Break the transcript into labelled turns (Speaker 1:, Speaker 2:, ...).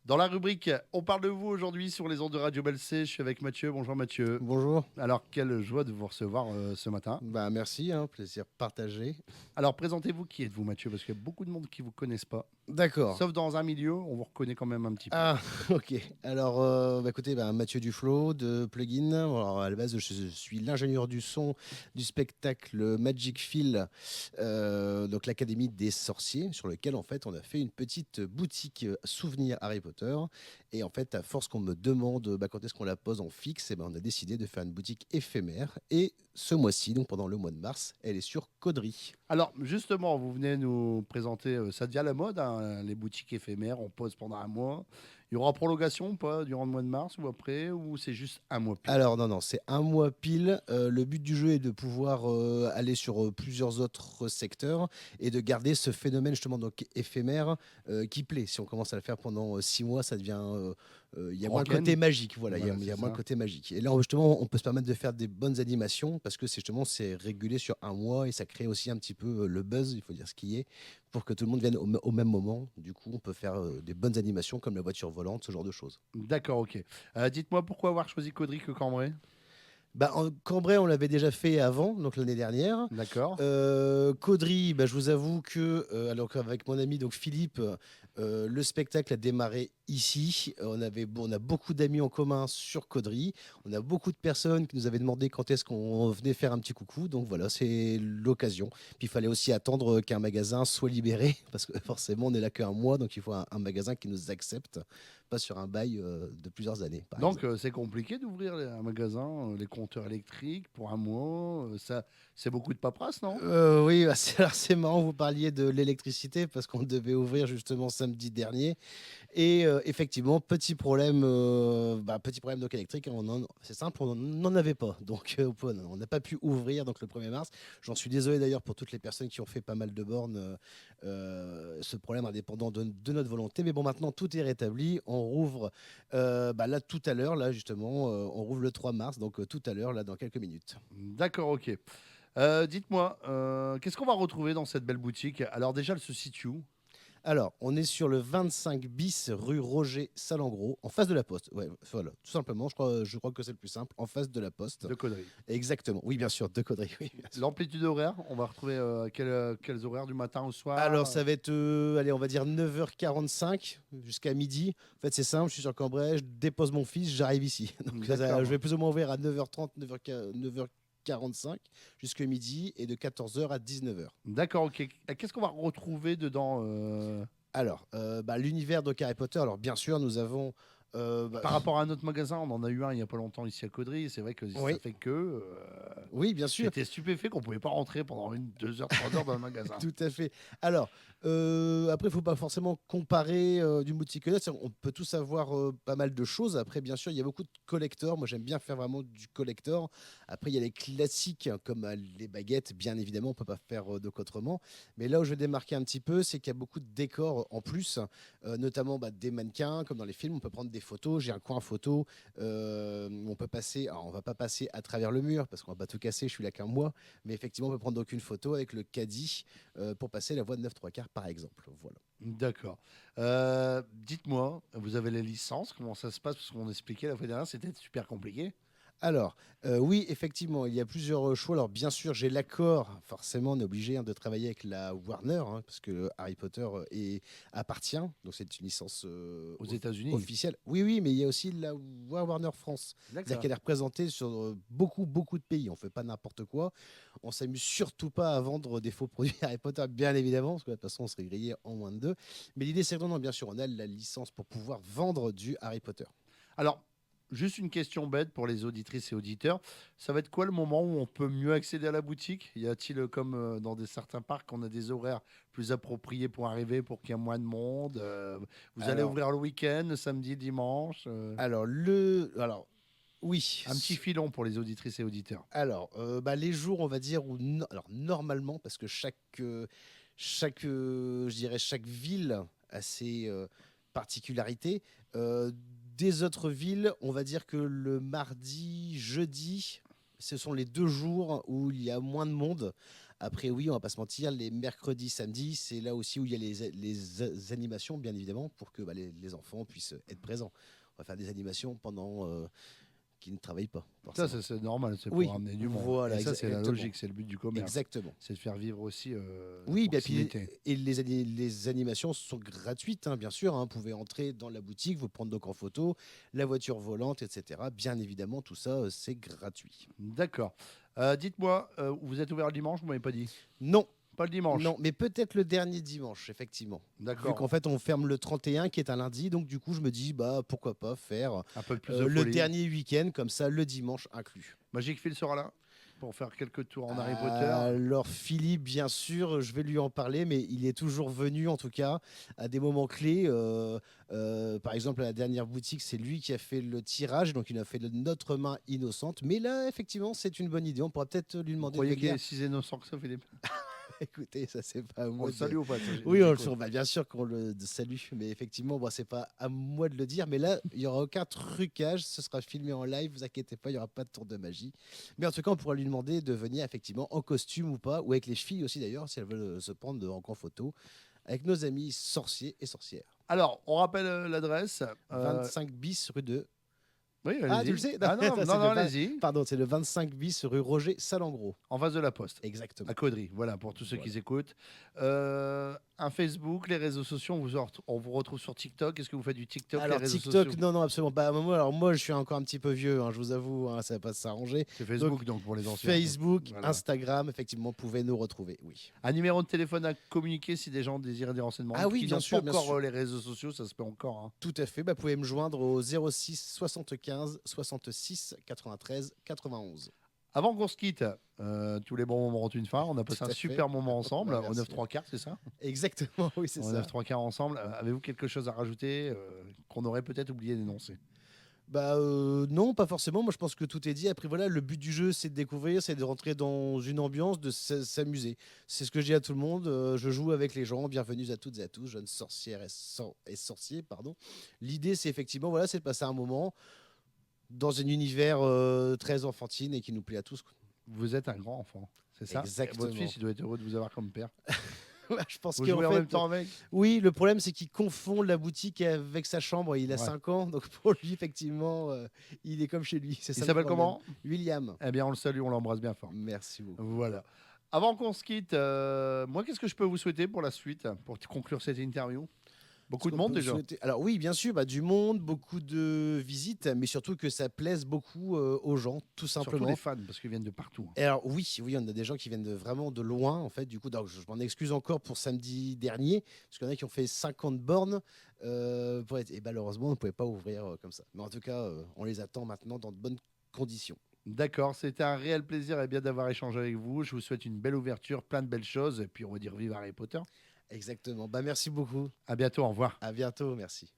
Speaker 1: Dans la rubrique On parle de vous aujourd'hui sur les ondes de Radio Belcé, je suis avec Mathieu. Bonjour Mathieu.
Speaker 2: Bonjour.
Speaker 1: Alors, quelle joie de vous recevoir ce matin.
Speaker 2: Bah merci, plaisir partagé.
Speaker 1: Alors, présentez-vous, qui êtes-vous Mathieu? Parce qu'il y a beaucoup de monde qui ne vous connaissent pas.
Speaker 2: D'accord.
Speaker 1: Sauf dans un milieu, on vous reconnaît quand même un petit peu.
Speaker 2: Ah, ok. Alors, écoutez, Mathieu Duflo de Plugin. Alors, à la base, je suis l'ingénieur du son du spectacle Magic Phil, donc l'Académie des sorciers, sur lequel, en fait, on a fait une petite boutique souvenir Harry Potter. Et en fait, à force qu'on me demande quand est-ce qu'on la pose en fixe, on a décidé de faire une boutique éphémère. Et ce mois-ci, donc pendant le mois de mars, elle est sur Caudry.
Speaker 1: Alors, justement, vous venez nous présenter, ça devient la mode, hein, les boutiques éphémères, on pose pendant un mois. Il y aura prolongation ou pas durant le mois de mars ou après, ou c'est juste un mois pile?
Speaker 2: Alors non, non, c'est un mois pile. Le but du jeu est de pouvoir aller sur plusieurs autres secteurs et de garder ce phénomène justement donc éphémère qui plaît. Si on commence à le faire pendant 6 mois, ça devient, il y a moins le côté
Speaker 1: Rock'n.
Speaker 2: magique. Voilà,
Speaker 1: Voilà,
Speaker 2: il y
Speaker 1: c'est
Speaker 2: a moins le
Speaker 1: ça.
Speaker 2: côté magique. Et là justement, on peut se permettre de faire des bonnes animations parce que c'est régulé sur un mois et ça crée aussi un petit peu le buzz, il faut dire ce qui est, pour que tout le monde vienne au même moment. Du coup, on peut faire des bonnes animations comme la voiture volante, ce genre de choses.
Speaker 1: D'accord, ok. Dites-moi pourquoi avoir choisi Caudry que Cambrai?
Speaker 2: En Cambrai, on l'avait déjà fait avant, donc l'année dernière.
Speaker 1: D'accord.
Speaker 2: Caudry, je vous avoue que, alors qu'avec mon ami donc Philippe, le spectacle a démarré ici. On a beaucoup d'amis en commun sur Caudry. On a beaucoup de personnes qui nous avaient demandé quand est-ce qu'on venait faire un petit coucou. Donc voilà, c'est l'occasion. Puis il fallait aussi attendre qu'un magasin soit libéré, parce que forcément, on n'est là qu'un mois, donc il faut un magasin qui nous accepte, pas sur un bail de plusieurs années, par
Speaker 1: Donc,
Speaker 2: exemple.
Speaker 1: c'est compliqué d'ouvrir un magasin, les compteurs électriques pour un mois. Ça, c'est beaucoup de paperasse, non?
Speaker 2: Oui, c'est marrant, vous parliez de l'électricité parce qu'on devait ouvrir justement samedi dernier. Et effectivement, petit problème donc électrique, c'est simple, on n'en avait pas. Donc on n'a pas pu ouvrir donc, le 1er mars. J'en suis désolé d'ailleurs pour toutes les personnes qui ont fait pas mal de bornes. Ce problème indépendant de notre volonté. Mais bon, maintenant tout est rétabli. On rouvre là tout à l'heure, là justement, on rouvre le 3 mars, donc tout à l'heure, là dans quelques minutes.
Speaker 1: D'accord, ok. Dites-moi, qu'est-ce qu'on va retrouver dans cette belle boutique? Alors déjà, elle se situe où?
Speaker 2: Alors, on est sur le 25 bis rue Roger Salengro, en face de la Poste. Ouais, voilà, tout simplement, je crois que c'est le plus simple, en face de la Poste.
Speaker 1: De Caudry.
Speaker 2: Exactement. Oui, bien sûr, de Caudry, oui, bien sûr.
Speaker 1: L'amplitude horaire, on va retrouver quels horaires du matin au
Speaker 2: Alors,
Speaker 1: soir?
Speaker 2: ça va être, allez, on va dire 9h45 jusqu'à midi. En fait, c'est simple, je suis sur Cambrai, je dépose mon fils, j'arrive ici. Donc, je
Speaker 1: D'accord.
Speaker 2: vais plus ou moins ouvrir à 9h30, 9h45 jusqu'à midi et de 14h à 19h.
Speaker 1: D'accord, ok. Qu'est-ce qu'on va retrouver dedans
Speaker 2: Alors, l'univers de Harry Potter, alors bien sûr, nous avons...
Speaker 1: par rapport à un autre magasin? On en a eu un il n'y a pas longtemps ici à Caudry. C'est vrai que ça
Speaker 2: oui,
Speaker 1: fait que
Speaker 2: oui, bien sûr.
Speaker 1: j'étais stupéfait qu'on pouvait pas rentrer pendant 2 heures, 3 heures dans le magasin.
Speaker 2: Tout à fait. Alors, après, il ne faut pas forcément comparer d'une boutique à l'autre. On peut tous avoir pas mal de choses. Après, bien sûr, il y a beaucoup de collectors. Moi, j'aime bien faire vraiment du collector. Après, il y a les classiques, hein, comme les baguettes. Bien évidemment, on ne peut pas faire donc autrement. Mais là où je vais démarquer un petit peu, c'est qu'il y a beaucoup de décors en plus, notamment des mannequins, comme dans les films. On peut prendre des photos. J'ai un coin photo. On peut passer. Alors, on va pas passer à travers le mur parce qu'on va pas tout casser. Je suis là qu'un mois. Mais effectivement, on peut prendre donc une photo avec le caddie pour passer la voie de 9 3 quarts, par exemple. Voilà.
Speaker 1: D'accord. Dites-moi, vous avez les licences, comment ça se passe? Parce qu'on expliquait la fois dernière, c'était super compliqué.
Speaker 2: Alors, oui, effectivement, il y a plusieurs choix. Alors, bien sûr, j'ai l'accord. Forcément, on est obligé hein, de travailler avec la Warner, hein, parce que Harry Potter appartient. Donc, c'est une licence
Speaker 1: Aux États-Unis.
Speaker 2: officielle. Oui, oui, mais il y a aussi la Warner France. C'est-à-dire
Speaker 1: D'accord.
Speaker 2: qu'elle est représentée sur beaucoup, beaucoup de pays. On ne fait pas n'importe quoi. On s'amuse surtout pas à vendre des faux produits Harry Potter, bien évidemment, parce que de toute façon, on serait grillé en moins de deux. Mais l'idée, c'est que non, bien sûr, on a la licence pour pouvoir vendre du Harry Potter.
Speaker 1: Alors, juste une question bête pour les auditrices et auditeurs. Ça va être quoi le moment où on peut mieux accéder à la boutique? Y a-t-il, comme dans certains parcs, on a des horaires plus appropriés pour arriver, pour qu'il y ait moins de monde? Vous allez
Speaker 2: Alors,
Speaker 1: ouvrir le week-end, le samedi, dimanche?
Speaker 2: alors, oui.
Speaker 1: Un petit filon pour les auditrices et auditeurs.
Speaker 2: Alors, les jours, on va dire, alors normalement, parce que je dirais chaque ville a ses particularités. Des autres villes, on va dire que le mardi, jeudi, ce sont les 2 jours où il y a moins de monde. Après, oui, on va pas se mentir, les mercredis, samedis, c'est là aussi où il y a les animations, bien évidemment, pour que les enfants puissent être présents. On va faire des animations pendant qu'ils ne travaillent pas,
Speaker 1: Ça,
Speaker 2: forcément.
Speaker 1: c'est normal, c'est pour
Speaker 2: Oui,
Speaker 1: ramener du monde. Et
Speaker 2: voilà,
Speaker 1: ça, c'est la
Speaker 2: exactement.
Speaker 1: logique, c'est le but du commerce.
Speaker 2: Exactement.
Speaker 1: C'est de faire vivre aussi la
Speaker 2: Oui, bien, puis,
Speaker 1: proximité.
Speaker 2: et les animations sont gratuites, hein, bien sûr, hein. Vous pouvez entrer dans la boutique, vous prendre donc en photo, la voiture volante, etc. Bien évidemment, tout ça, c'est gratuit.
Speaker 1: D'accord. Dites-moi, vous êtes ouvert le dimanche, vous m'avez pas dit.
Speaker 2: Non,
Speaker 1: Pas le dimanche.
Speaker 2: non, mais peut-être le dernier dimanche, effectivement. Vu qu'en
Speaker 1: D'accord.
Speaker 2: fait, on ferme le 31, qui est un lundi, donc du coup, je me dis, bah, pourquoi pas faire
Speaker 1: Un peu plus de
Speaker 2: le
Speaker 1: folie.
Speaker 2: dernier week-end, comme ça, le dimanche inclus.
Speaker 1: Magic Phil sera là pour faire quelques tours en Harry Potter.
Speaker 2: Alors Philippe, bien sûr, je vais lui en parler, mais il est toujours venu, en tout cas, à des moments clés. Par exemple, à la dernière boutique, c'est lui qui a fait le tirage, donc il a fait Notre main innocente. Mais là, effectivement, c'est une bonne idée. On pourra peut-être lui
Speaker 1: Vous
Speaker 2: demander de
Speaker 1: croyez qu'il
Speaker 2: venir.
Speaker 1: est si innocent que ça, Philippe?
Speaker 2: Écoutez, ça c'est pas à
Speaker 1: On
Speaker 2: moi
Speaker 1: le
Speaker 2: de.
Speaker 1: salue ou pas ça,
Speaker 2: Oui,
Speaker 1: nous
Speaker 2: on
Speaker 1: écoute.
Speaker 2: bah, bien sûr qu'on le salue, mais effectivement, bon, c'est pas à moi de le dire. Mais là, il y aura aucun trucage, ce sera filmé en live, vous inquiétez pas, il y aura pas de tour de magie. Mais en tout cas, on pourra lui demander de venir effectivement en costume ou pas, ou avec les filles aussi d'ailleurs, si elles veulent se prendre en grand photo, avec nos amis sorciers et sorcières.
Speaker 1: Alors, on rappelle l'adresse.
Speaker 2: 25 bis rue de.
Speaker 1: Oui,
Speaker 2: Ah, tu le
Speaker 1: allez-y.
Speaker 2: sais?
Speaker 1: Ah non,
Speaker 2: Ça,
Speaker 1: non,
Speaker 2: c'est
Speaker 1: non, allez-y.
Speaker 2: Pardon, c'est le 25 bis rue Roger Salengro.
Speaker 1: En face de la Poste.
Speaker 2: Exactement.
Speaker 1: À Caudry, voilà, pour tous ceux
Speaker 2: Voilà.
Speaker 1: qui écoutent. Un Facebook, les réseaux sociaux, on vous retrouve sur TikTok. Est-ce que vous faites du TikTok, les
Speaker 2: Alors
Speaker 1: réseaux
Speaker 2: TikTok,
Speaker 1: sociaux?
Speaker 2: non, non, absolument pas. Moi, je suis encore un petit peu vieux, hein, je vous avoue, hein, ça va pas s'arranger.
Speaker 1: C'est
Speaker 2: Donc,
Speaker 1: Facebook, donc, pour les anciens.
Speaker 2: Facebook,
Speaker 1: Voilà.
Speaker 2: Instagram, effectivement, vous pouvez nous retrouver, oui.
Speaker 1: Un numéro de téléphone à communiquer si des gens désirent des renseignements.
Speaker 2: Ah oui,
Speaker 1: qui
Speaker 2: bien
Speaker 1: n'ont
Speaker 2: sûr,
Speaker 1: pas
Speaker 2: bien
Speaker 1: encore
Speaker 2: sûr.
Speaker 1: les réseaux sociaux, ça se peut encore. Hein.
Speaker 2: Tout à fait, bah, vous pouvez me joindre au 06 75 66 93 91.
Speaker 1: Avant qu'on se quitte, tous les bons moments ont une fin. On a passé
Speaker 2: Tout
Speaker 1: un
Speaker 2: à
Speaker 1: super
Speaker 2: fait.
Speaker 1: moment ensemble,
Speaker 2: Bah,
Speaker 1: au
Speaker 2: merci.
Speaker 1: 9 3 quarts, c'est ça?
Speaker 2: Exactement, oui, c'est
Speaker 1: Au
Speaker 2: ça.
Speaker 1: 9 3 quarts ensemble. Avez-vous quelque chose à rajouter qu'on aurait peut-être oublié d'énoncer?
Speaker 2: Bah non, pas forcément. Moi, je pense que tout est dit. Après, voilà, le but du jeu, c'est de découvrir, c'est de rentrer dans une ambiance, de s'amuser. C'est ce que je dis à tout le monde. Je joue avec les gens. Bienvenue à toutes et à tous, jeunes sorcières et sorciers, pardon. L'idée, c'est effectivement, voilà, c'est de passer un moment dans un univers très enfantine et qui nous plaît à tous, quoi.
Speaker 1: Vous êtes un grand enfant, c'est ça?
Speaker 2: Exactement.
Speaker 1: Votre fils, il doit être heureux de vous avoir comme père.
Speaker 2: Je pense
Speaker 1: Vous
Speaker 2: qu'en
Speaker 1: jouez en
Speaker 2: fait,
Speaker 1: même temps avec?
Speaker 2: oui, le problème, c'est qu'il confond la boutique avec sa chambre. Il a
Speaker 1: Ouais.
Speaker 2: 5 ans, donc pour lui, effectivement, il est comme chez lui. C'est
Speaker 1: Il
Speaker 2: ça le
Speaker 1: s'appelle
Speaker 2: problème.
Speaker 1: comment?
Speaker 2: William.
Speaker 1: Eh bien, on le salue, on l'embrasse bien fort.
Speaker 2: Merci beaucoup.
Speaker 1: Voilà. Avant qu'on se quitte, moi, qu'est-ce que je peux vous souhaiter pour la suite, pour conclure cette interview? Beaucoup de
Speaker 2: Est-ce qu'on
Speaker 1: monde
Speaker 2: peut
Speaker 1: déjà.
Speaker 2: souhaiter- Alors oui, bien sûr, bah, du monde, beaucoup de visites, mais surtout que ça plaise beaucoup aux gens, tout
Speaker 1: Surtout
Speaker 2: simplement.
Speaker 1: les fans, parce qu'ils viennent de partout.
Speaker 2: Et alors oui, oui, on a des gens qui viennent vraiment de loin, en fait. Du coup, donc, je m'en excuse encore pour samedi dernier, parce qu'il y en a qui ont fait 50 bornes. Et malheureusement, on ne pouvait pas ouvrir comme ça. Mais en tout cas, on les attend maintenant dans de bonnes conditions.
Speaker 1: D'accord, c'était un réel plaisir et bien d'avoir échangé avec vous. Je vous souhaite une belle ouverture, plein de belles choses, et puis on va dire vive Harry Potter.
Speaker 2: Exactement. Bah, merci beaucoup.
Speaker 1: À bientôt, au revoir.
Speaker 2: À bientôt. Merci.